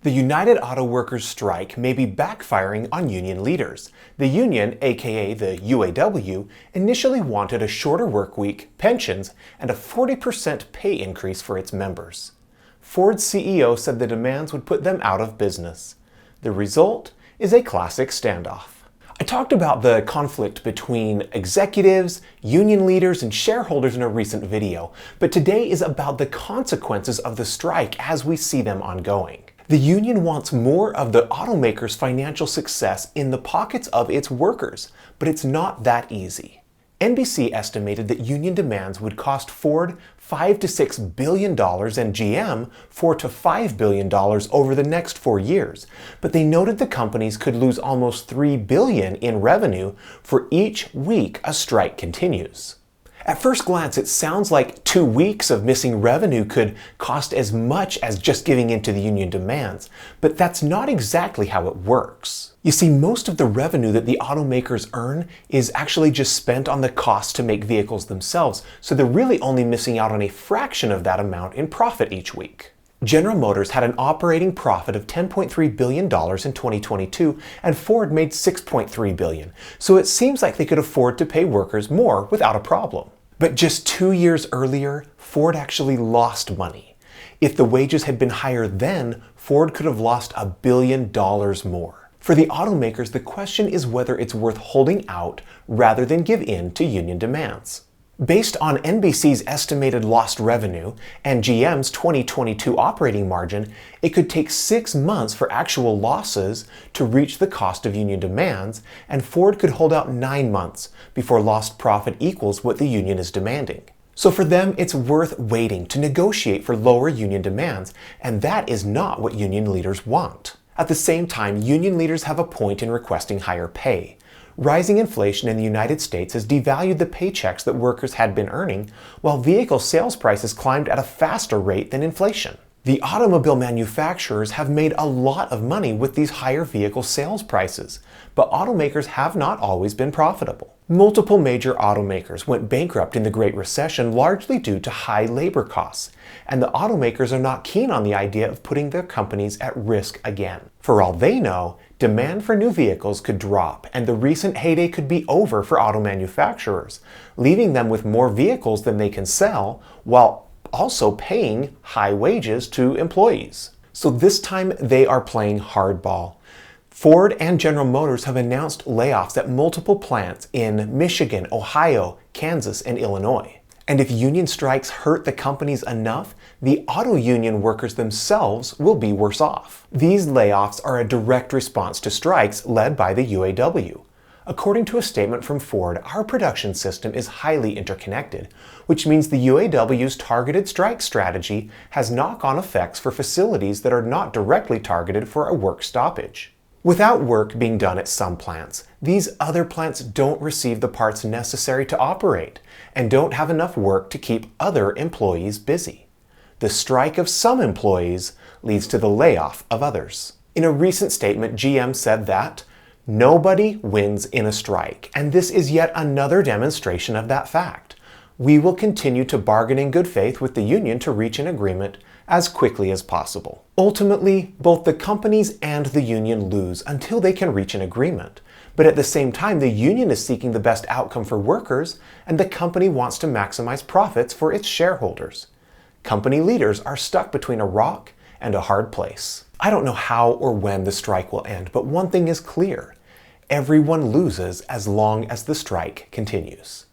The United Autoworkers strike may be backfiring on union leaders. The union, aka the UAW, initially wanted a shorter work week, pensions, and a 40% pay increase for its members. Ford's CEO said the demands would put them out of business. The result is a classic standoff. I talked about the conflict between executives, union leaders, and shareholders in a recent video, but today is about the consequences of the strike as we see them ongoing. The union wants more of the automakers' financial success in the pockets of its workers, but it's not that easy. NBC estimated that union demands would cost Ford $5 to $6 billion and GM $4 to $5 billion over the next 4 years, but they noted the companies could lose almost $3 billion in revenue for each week a strike continues. At first glance, it sounds like 2 weeks of missing revenue could cost as much as just giving in to the union demands, but that's not exactly how it works. You see, most of the revenue that the automakers earn is actually just spent on the cost to make vehicles themselves, so they're really only missing out on a fraction of that amount in profit each week. General Motors had an operating profit of $10.3 billion in 2022, and Ford made $6.3 billion, so it seems like they could afford to pay workers more without a problem. But just 2 years earlier, Ford actually lost money. If the wages had been higher then, Ford could have lost $1 billion more. For the automakers, the question is whether it's worth holding out rather than give in to union demands. Based on NBC's estimated lost revenue and GM's 2022 operating margin, it could take 6 months for actual losses to reach the cost of union demands, and Ford could hold out 9 months before lost profit equals what the union is demanding. So for them, it's worth waiting to negotiate for lower union demands, and that is not what union leaders want. At the same time, union leaders have a point in requesting higher pay. Rising inflation in the United States has devalued the paychecks that workers had been earning, while vehicle sales prices climbed at a faster rate than inflation. The automobile manufacturers have made a lot of money with these higher vehicle sales prices, but automakers have not always been profitable. Multiple major automakers went bankrupt in the Great Recession largely due to high labor costs, and the automakers are not keen on the idea of putting their companies at risk again. For all they know, demand for new vehicles could drop, and the recent heyday could be over for auto manufacturers, leaving them with more vehicles than they can sell, while also paying high wages to employees. So this time they are playing hardball. Ford and General Motors have announced layoffs at multiple plants in Michigan, Ohio, Kansas, and Illinois. And if union strikes hurt the companies enough, the auto union workers themselves will be worse off. These layoffs are a direct response to strikes led by the UAW. According to a statement from Ford, our production system is highly interconnected, which means the UAW's targeted strike strategy has knock-on effects for facilities that are not directly targeted for a work stoppage. Without work being done at some plants, these other plants don't receive the parts necessary to operate and don't have enough work to keep other employees busy. The strike of some employees leads to the layoff of others. In a recent statement, GM said that nobody wins in a strike, and this is yet another demonstration of that fact. We will continue to bargain in good faith with the union to reach an agreement as quickly as possible. Ultimately, both the companies and the union lose until they can reach an agreement. But at the same time, the union is seeking the best outcome for workers, and the company wants to maximize profits for its shareholders. Company leaders are stuck between a rock and a hard place. I don't know how or when the strike will end, but one thing is clear: everyone loses as long as the strike continues.